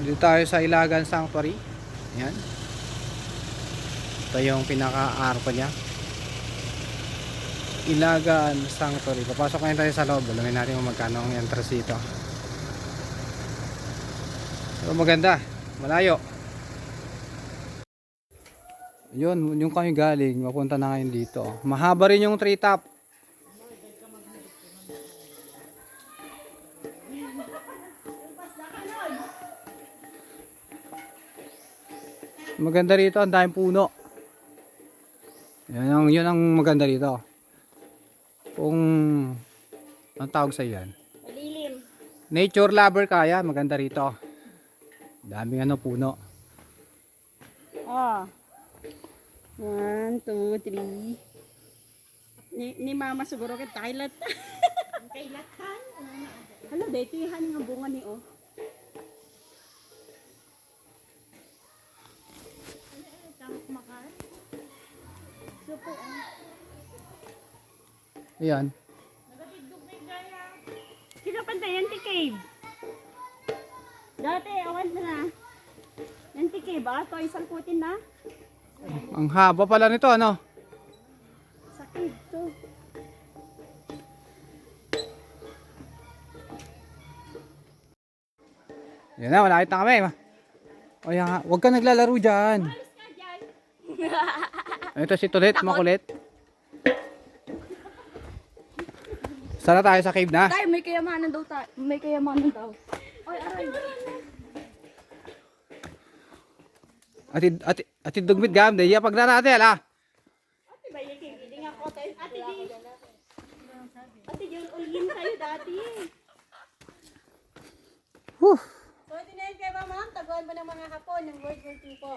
Dito tayo sa Ilagan Sanctuary. Yan. Ito yung pinaka-arko niya. Ilagan Sanctuary. Papasok ngayon tayo sa loob. Alamin natin kung magkano ang entrance dito. So, maganda. Malayo. Yun, yung kami galing. Mapunta na ngayon dito. Mahaba rin yung tree top. Maganda rito, ang daming puno. Yun ang maganda rito. Kung ang tawag sa yan, Malilim. nature lover kaya, maganda rito. Daming puno. Oh. 1, 2, 3. Ni mama siguro kay Thailand. Kailatan. Hala, dito yung nga bunga ni oh. Ayan. Kinapantayan ti cave. Dati, awan na. Yan ti cave, ito isang putin na. Ang haba pala nito, ano? Sa cave to. Yan na, malapit na kami. O yan nga, huwag ka naglalaro dyan. Ito si Tulit, makulit. Sana tayo sa cave na. Tayo, may kayamanan daw tayo. May kayamanan daw. Ay, aray. Atid dugmit gam, de. Pag na natin, ala. Ate, ba yung cave? Hindi nga ko tayo. Ate, di. Ate, yun, ulin tayo dati. Whew. So, ito na yun kayo ba, ma'am? Taguan ba ng mga hapon ng World War II po?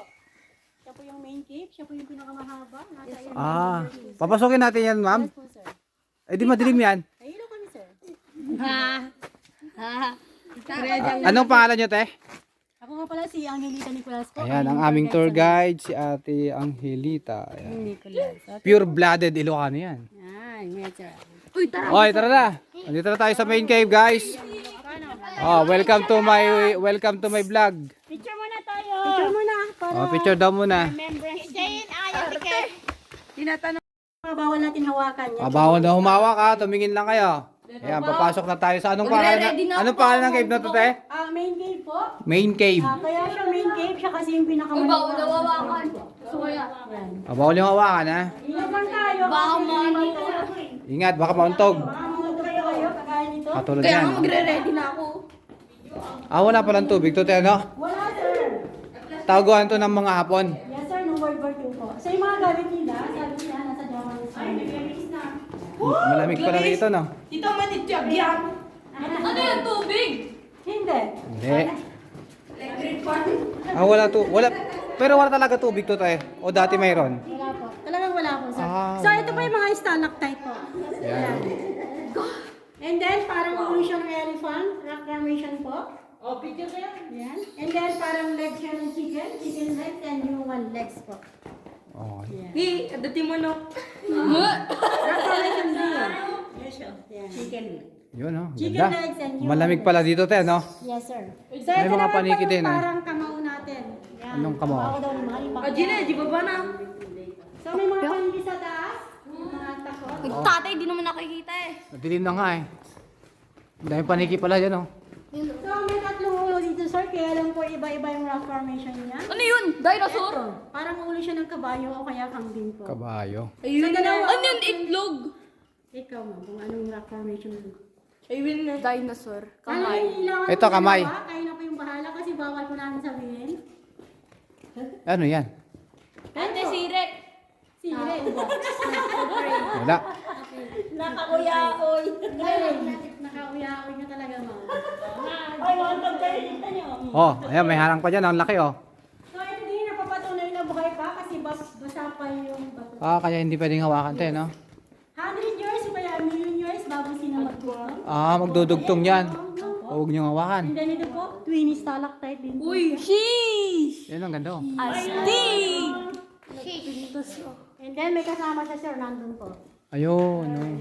Siya po yung main cave. Siya po yung pinakamahaba. Nasa iyo. Papasukin natin yan, ma'am. Yes po, sir. Eh, di madilim yan. Nahilo kami, sir. Anong pangalan nyo, te? Ako nga pala si Angelita Nicolas po. Ayan, ang aming tour guide, si Ate Angelita. Ayan. Nicolas. Pure-blooded Ilocano yan. Yan, yes, sir. Uy, tara! Okay, tara na. Andito na tayo sa main cave, guys. Oh, welcome to my vlog. Picture muna tayo. Picture muna. Para Oh, picture daw muna. remembrance. Jayin, ayaw, tiket. Tinatanong. Bawal natin hawakan yan. Bawal na humawak ha, tumingin lang kayo. Ayan, papasok na tayo sa anong pangalan ng cave na to, te? Main cave po. Main cave. Kaya siya main cave, siya kasi yung pinakamaliit. Bawal na hawakan. So kaya. Bawal yung hawakan ha. Ingat lang tayo. Baka manito. Ingat, baka mauntog. Baka manito kayo, kagaya nito. Katulad yan. Magre-ready na ako. Wala palang tubig to, te, no? Wala, sir. Taguan to ng mga hapon. Yes, sir, nung World War II po. So yung mga gamit nila, sabi nila, nasa German. Ay, nag-release na. Malamig pala rito, no? Dito manitiyag yan. Ano yung tubig? Hindi. Hindi. Wala to. Wala. Pero wala talaga tubig to, te. O dati mayroon. Wala po. Talagang wala po, sir. Ah, So ito po yung mga stalactite po. Yan. And then, parang ulo siya ng elephant, rock formation po. Oh, picture ko yan. Yan. And then, parang legs siya ng chicken legs, and human legs po. Okay. Ni, dati mo no. Rock formation din yun. Yes, yan. Chicken. Yun, no? Chicken Ganda. legs and human Malamig legs. pala dito, te, no? Yes, sir. So, May ito mga naman po paniki yung din, ah. parang kamao natin. Yan. Anong kamao? Kamao daw ni Mari. Gina, di ba ba na? So, may mga paniki sa taas. Mga takot. Tatay, di naman nakikita eh. Madilim na nga, eh. Ang daming paniki pala dyan, oh. So, may tatlong ulo dito, sir. Kaya lang po iba-iba yung rock formation niya. Ano yun? Dinosaur? Parang ulo siya ng kabayo o kaya kambing po. Kabayo. Ayun Sa dalawa, Ano yun? Itlog? Ikaw mo, kung anong rock formation mo. Ayun na. Dinosaur. Ano yung ilangan Ito, po kamay. dalawa? Kayo na po yung bahala kasi bawal po namin sabihin. Ano yan? Ate, sirek. Sige. Wala. Nakauyaoy. Nakauyaoy niya talaga, ma. Ay, mga pagdalita niyo. Oh, ayan, may harang pa dyan. Ang laki, oh. So, hindi napapatunay na buhay pa kasi basa pa yung bato. Kaya hindi pwedeng hawakan, te, no? 100 years o kaya million years bago sila magbuwang. Magdudugtong yan. Huwag niyong hawakan. And then ito po, twin stalactite din. Uy, sheesh! Yan ang ganda, oh. Astig! And then may kasama siya, sir, nandun po. Ayun, oh.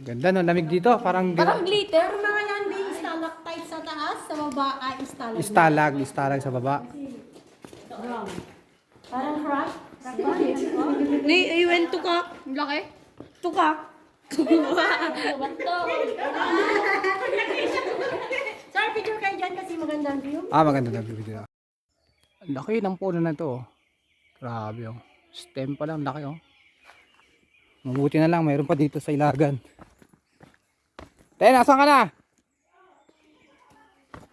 Ganda, no? Lamig dito. Parang Parang glitter. Pero mga yan, may stalactite sa taas, sa baba ay Istalag sa baba. Parang rock. Ni, iwan tukak. Laki. Tukak. Sir, picture kayo dyan kasi magandang view. Maganda na video. Ang laki ng puno na to. Oh. Grabe oh. Stem pa lang, laki oh. Mabuti na lang, mayroon pa dito sa ilagan. Te, nasaan ka na?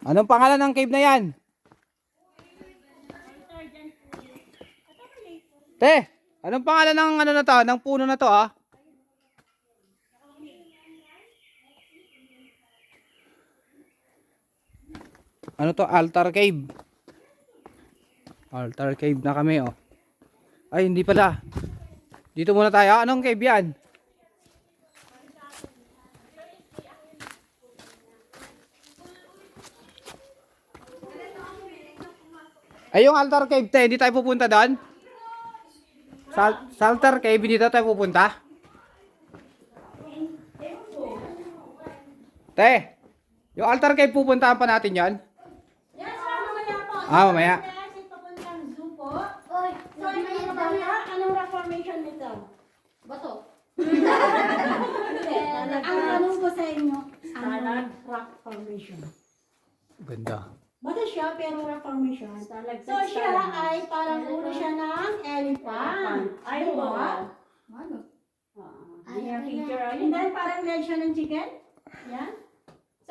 Anong pangalan ng cave na yan? Te, anong pangalan ng ano na to, ng puno na to ah? Ano to? Altar cave. Altar cave na kami oh. Ay, hindi pala. Dito muna tayo. Anong cave yan? Ay, yung altar cave, te, hindi tayo pupunta doon? Sa altar cave, hindi tayo pupunta? Te, yung altar cave, pupuntahan pa natin yan? Yes, sir, mamaya po. Mamaya. Kasi papuntang zoo po. So, ito yung mamaya, anong rock formation nito? Bato. Ang tanong ko sa inyo, anong rock formation? Ganda. Bato siya, pero rock formation. So, siya ay parang ulo siya ng elephant. Ay, ba? Ano? And then, parang leg siya ng chicken. Yan.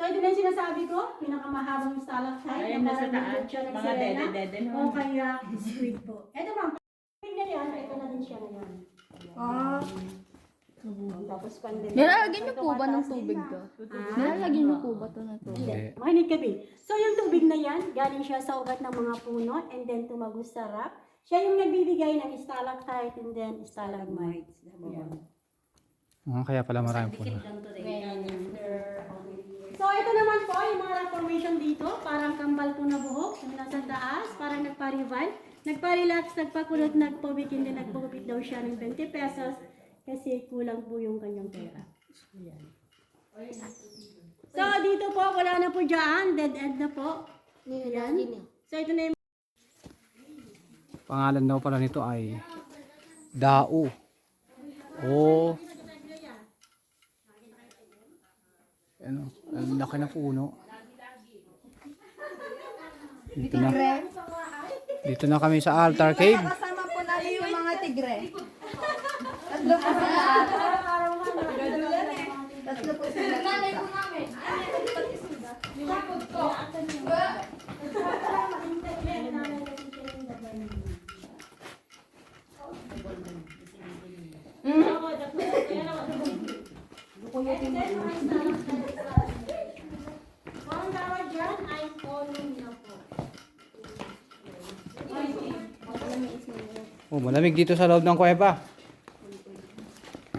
So, ito na yung sinasabi ko, pinakamahabang stalactite na parang bukod siya ng sirena. O kaya, squid po. Ito ma'am, pag na yan, ito na din siya ngayon. Tapos pandemic. Nilalagyan niyo po ba ng tubig to? Ah? Nilalagyan niyo po ba to na tubig? Hindi. Makinig kami. So, yung tubig na yan, galing siya sa ugat ng mga puno and then tumagos sa rock. Siya yung nagbibigay ng stalactite and then stalagmites. Kaya pala maraming puno. So, ito naman po, yung mga rock formation dito, parang kambal po na buhok, yung nasa taas, parang nagpa-revive, nagpa-relax, nagpakulot, nagpawik, hindi nagpagupit daw siya ng 20 pesos kasi kulang po yung kanyang pera. Ayan. So, dito po, wala na po dyan, dead end na po. Ayan. So, ito na yung Pangalan daw pala nito ay Dao. Oh. Ano, ang laki na puno. Dito na kami sa altar cave. Kasama po natin yung mga tigre. Tatlo po sila. Tatlo po sila. Nanay po namin. Nilapod ko. ang tawag dyan ay column na po. Oh, malamig dito sa loob ng kuweba.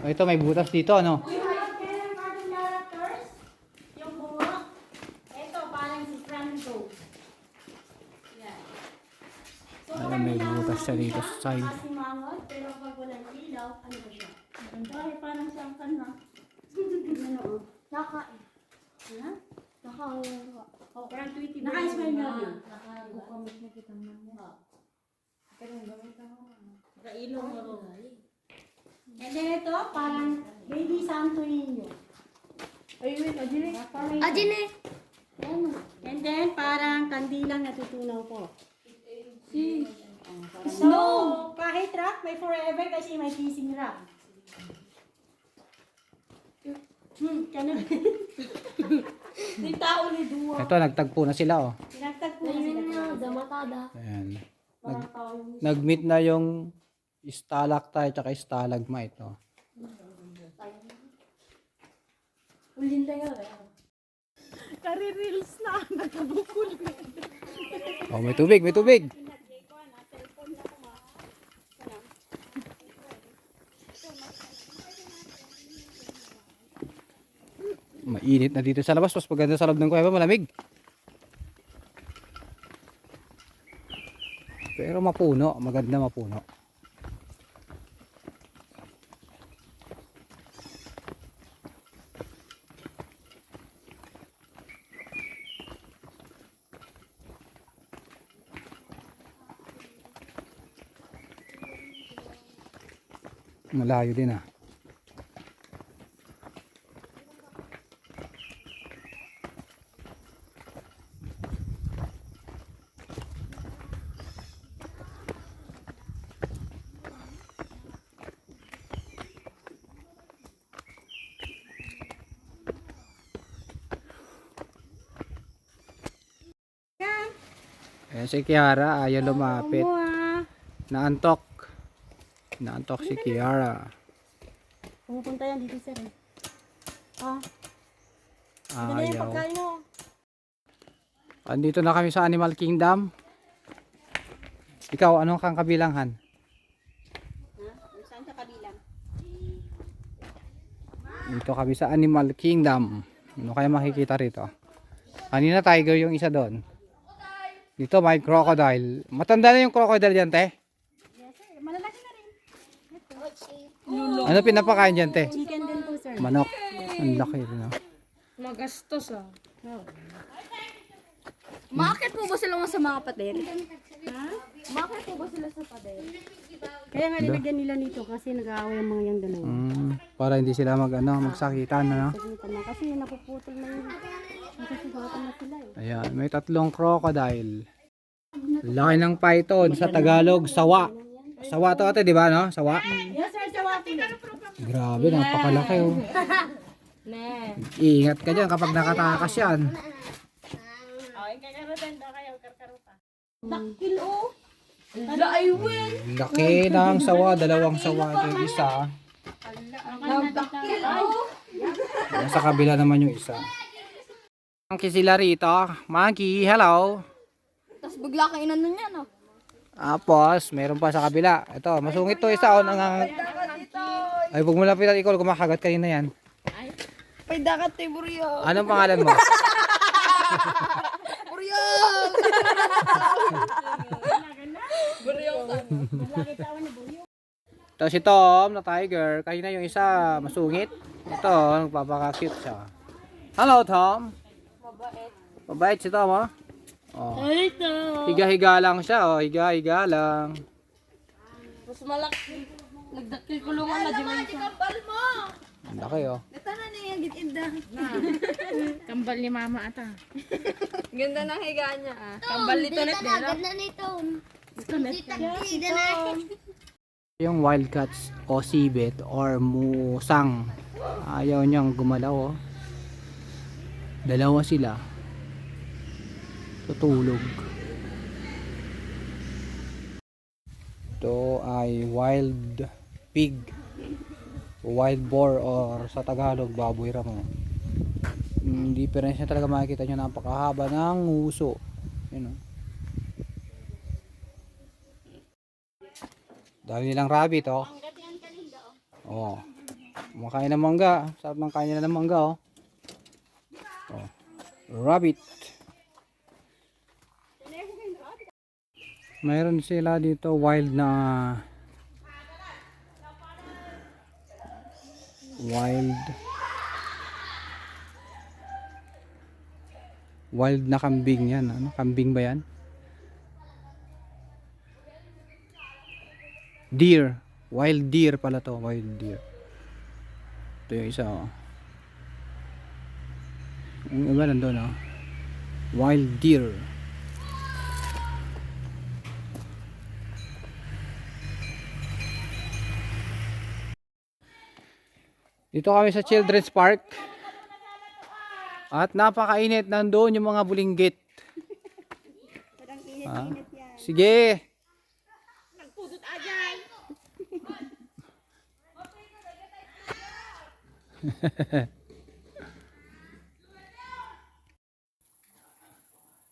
Oh, ito may butas dito, ano? Yung mga cartoon characters, yung bungo, ito parang si Franco. Yan. So, Alam, may butas siya dito sa side. Asimangot, pero pag walang ilaw, ano ba siya? Sorry, parang siyang kanha. Ano o? Nakain. Ha? Nakain. Oh, parang tweety. Naka-smile na din. Nakakamit na kita mo. Kailong mo ro. And then ito, parang baby Santo Niño. Ayun, Ajine. Ajine. And then, parang kandilang natutunaw po. So, kahit rock, may forever kasi may kissing rock. Ganun. Di tao ni Dua. Ito, nagtagpo na sila, oh. Pinagtagpo na sila. Ayun na, damatada. Ayan. Parang taong Nag-meet na yung stalactite at stalagmite, oh. Ulin tayo. kari-reels na. Nagkabukol. Oh, may tubig, may tubig. Mainit na dito sa labas, mas maganda sa loob ng kuweba, malamig. Pero mapuno, maganda mapuno. Malayo din ah. Ayan si Kiara, ayaw lumapit. Omo ah. Naantok. Naantok si Kiara. Pumupunta yan dito sir eh. Ah, dali yung Ayaw. pagkain mo. Andito na kami sa Animal Kingdom. Ikaw, anong kang kabilanghan? Ha? Saan sa kabilang? Dito kami sa Animal Kingdom. Ano kaya makikita rito? Kanina tiger yung isa doon. Dito may crocodile. Matanda na yung crocodile dyan, te. Yes sir, malalaki na rin. Ano pinapakain dyan, te? Chicken din po sir. Manok. Ang laki rin. Oh. Magastos ah. Makakit po ba sila sa mga pader? Ha? Makakit po ba sila sa pader? Kaya nga nilagyan nila nito kasi nag-aaway ang mga yung dalawa. Para hindi sila magsakitan, ano? Sagutan na kasi napuputol na yung nasasugatan na sila eh. Ayan, may 3 crocodile. Laki ng python sa Tagalog, sawa. Sawa to ate, di ba, no? Sawa. Yes sir, sa wapi. Grabe, napakalaki oh. Ne. Ingat ka dyan kapag nakatakas yan. Dakil oh. I will. Laki ng sawa, 2 sawa. Ito yung isa. Nagdakil oh. Sa kabila naman yung isa. Monkey sila rito. Monkey, hello. Tapos bigla kang inano niya no? Tapos, meron pa sa kabila. Ito, masungit to isa. Ay, huwag mo lapitan ikaw. Kumakagat kanina yan. May dakat tayo buryo. Anong pangalan mo? Buryo! Buryo. Ito si Tom na tiger. Kanina yung isa masungit. Ito, nagpapaka-cute siya. Hello, Tom. Mabait. Mabait si Tom, oh. Oh. Ito. Higa-higa lang siya, oh. Higa-higa lang. Mas malaki. Nagdakil kulungan na dimension. Kambal mo! Ang laki, oh. Ito na niya gitinda. Kambal ni mama ata. Ganda ng higaan niya ah. Kambal nito net din. Ganda nito. Ito net. Tagtida na. Yung wildcats o sibit or musang. Ayaw niyang gumalaw, oh. 2 sila. Tutulog. Ito ay wild pig. Wild boar or sa Tagalog baboy ramo. Difference niya talaga makikita nyo, napakahaba ng uso. Yun, oh. Dami nilang rabbit, oh. Oh. Kumakain ng mangga. Sarap ng kain nila ng mangga, oh. Oh. Rabbit. Mayroon sila dito wild na wild na kambing yan. Ano? Kambing ba yan? Deer. Wild deer pala to. Wild deer. Ito yung isa, oh. Yung iba nandun, oh. Wild deer. Dito kami sa Children's Park. At napakainit, nandoon yung mga bulinggit. Sige.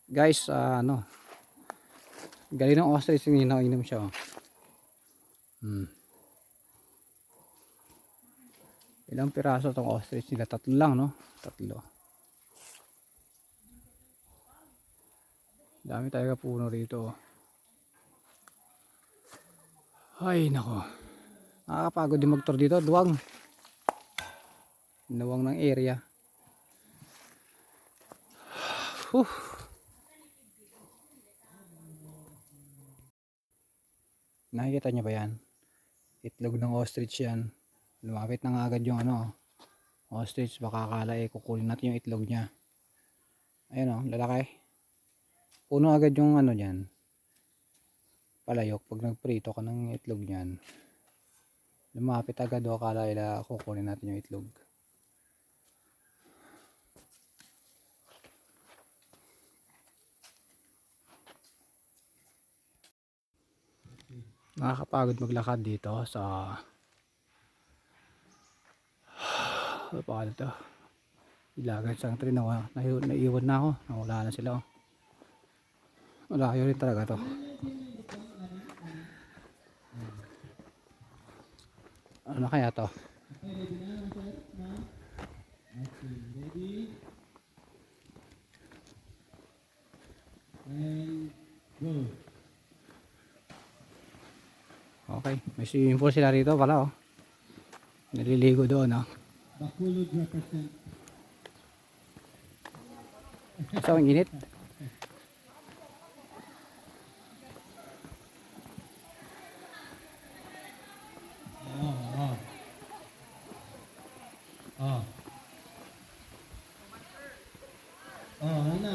Guys, ano, galing ng ostrich, inom siya, oh. Ilang piraso tong ostrich nila? 3 lang, no? 3. Dami talaga puno rito. Ay, nako. Nakakapagod din mag-tour dito. Duwang ng area. Nakikita niyo ba yan? Itlog ng ostrich yan. Lumapit na nga agad yung ano, ostrich. Baka akala kukunin natin yung itlog niya. Ayun o, lalaki. Puno agad yung ano niyan. Palayok. Pag nagprito ka ng itlog niyan. Lumapit agad o akala kukunin natin yung itlog. Nakakapagod maglakad dito sa paano to, Ilagan Sanctuary. Naiwan na ako, nawala na sila. Malayo rin talaga to. Ano na kaya to? Okay, may swimming pool sila rito pala oh. Naliligo doon oh. Bacolod represent. So, ang init. Ano na?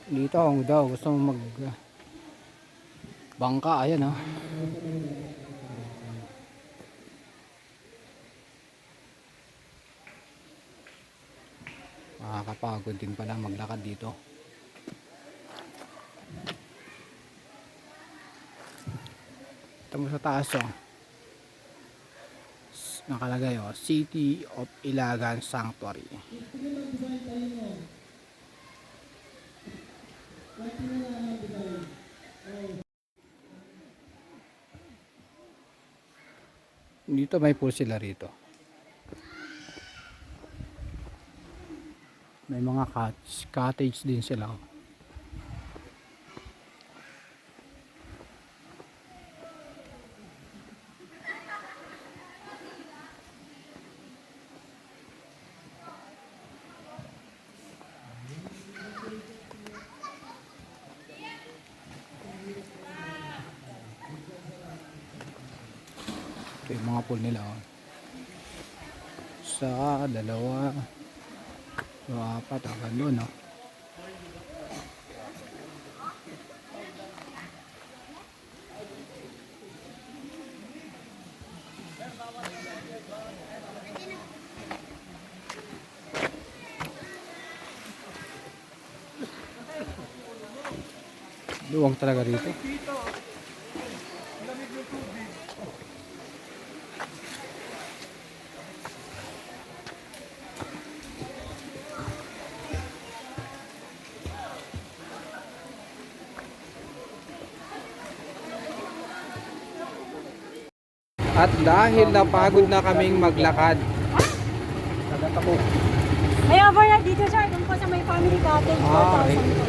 Dito kung daw gusto mo mag bangka, ayan oh. Makakapagod din pala maglakad dito. Ito mo sa taas oh. Nakalagay oh, City of Ilagan Sanctuary. Dito may pool sila rito. May mga cottage din sila. Ito yung mga pool nila oh. Sa dalawa, apat hanggang doon no. Luwang talaga rito. At dahil napagod na kaming maglakad, nagtatako. May overnight dito sir, dun po sa may family cottage, 4,000 okay. po.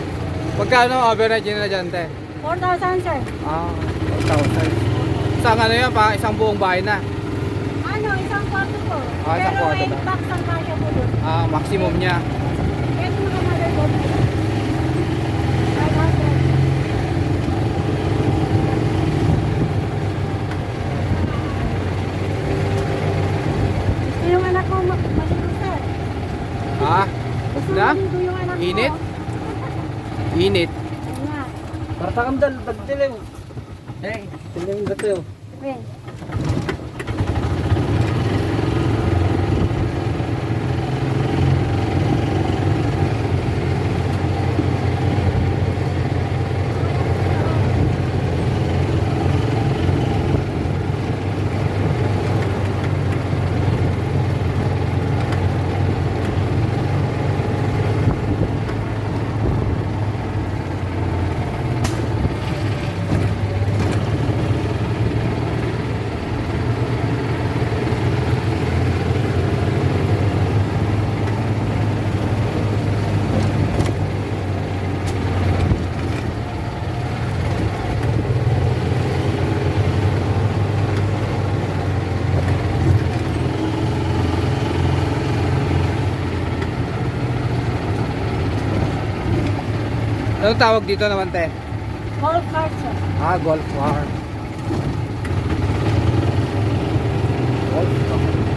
Magkano overnight yun na dyan, te? 4,000 sir. 4,000. Isang ano yan pa, isang buong bahay na. Ano, isang kwarto po. Isang Pero kwarto 8 ba? bucks ang kasya po doon. Maximum niya. Pwede mo ka mother bedroom. 500. Yung anak ko maligo sir. Ha? Gusto Na? maligo yung anak ko. Init? Init. Ayun nga. Partakam dal, bagdilim. Dilim dito. Well, Anong tawag dito naman, te? Golf cart, sir. Ah, golf cart. Golf cart.